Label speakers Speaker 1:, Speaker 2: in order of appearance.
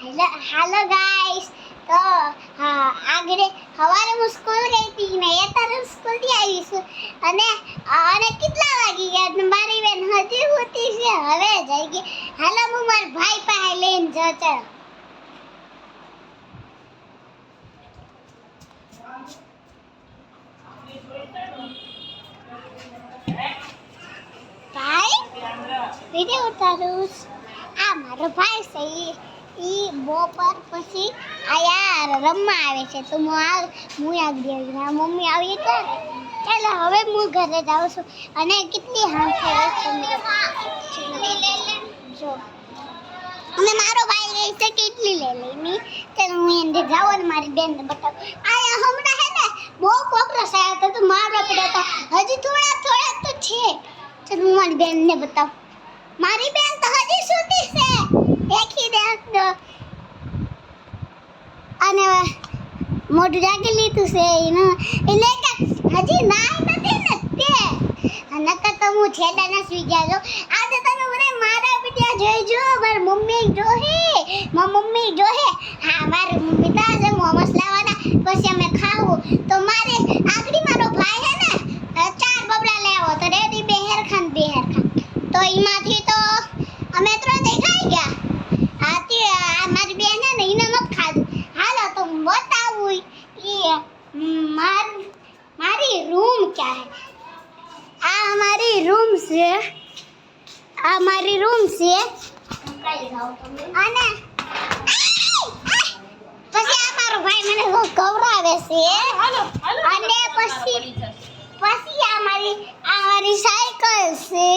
Speaker 1: હાલો guys, તો આગળ સવારે હું સ્કૂલ ગઈ હતી ને અત્યારે સ્કૂલ થી આવી છું અને કેટલા વાગી ગયા મારી બેન હજી હોતી છે હવે જઈ ગઈ. હાલો હું મારા ભાઈ પાસે લઈને જાઉં. ચાલ ભાઈ વિડિયો ઉતારું. આ મારો ભાઈ છે ઈ બપોર પછી આયા રમવા આવે છે તો હું આગળ મમ્મી આવી તો ચાલો હવે હું ઘરે જાઉં છું અને કેટલી હામ થઈ જો અને મારો ભાઈ ગઈ છે કેટલી લઈ મી ચાલો હું એને જાઉં અને મારી બેનને બતાવું. આયા હમણાં હે ને બહુ કોકરોચ આવ્યો તો મારવા પડ્યા હતા. હજી થોડા તો છે. ચાલો હું મારી બેનને બતાવું. મારી બેન તો હજી સૂતી છે. દેખ અને મોઢું જાગી લીધું છે એનું એટલે કે હજી નાઈ નથી ને તે નકર તો હું છેડા ના સુઈ ગયા છો. આજે તમે મને મારા વિડિયા જોઈજો. મારી મમ્મી જોહે હા મારી મમ્મી તો આજે મોમોસ લાવવાના પછી અમે ખાવું તો મારે આગળ મારો ભાઈ હે ને 4 બબડા લેવો તો રેડી બેહેર ખાન તો એમાંથી તો અમે 3 દેખાઈ ગયા. મારી બેન હે ને એને મત ખાધું. હાલો તો બતાવું મારી રૂમ ક્યાં હે. આ અમારી રૂમ છે અને પછી આ મારો ભાઈ મને કવરાવે છે અને પછી આ મારી સાયકલ છે.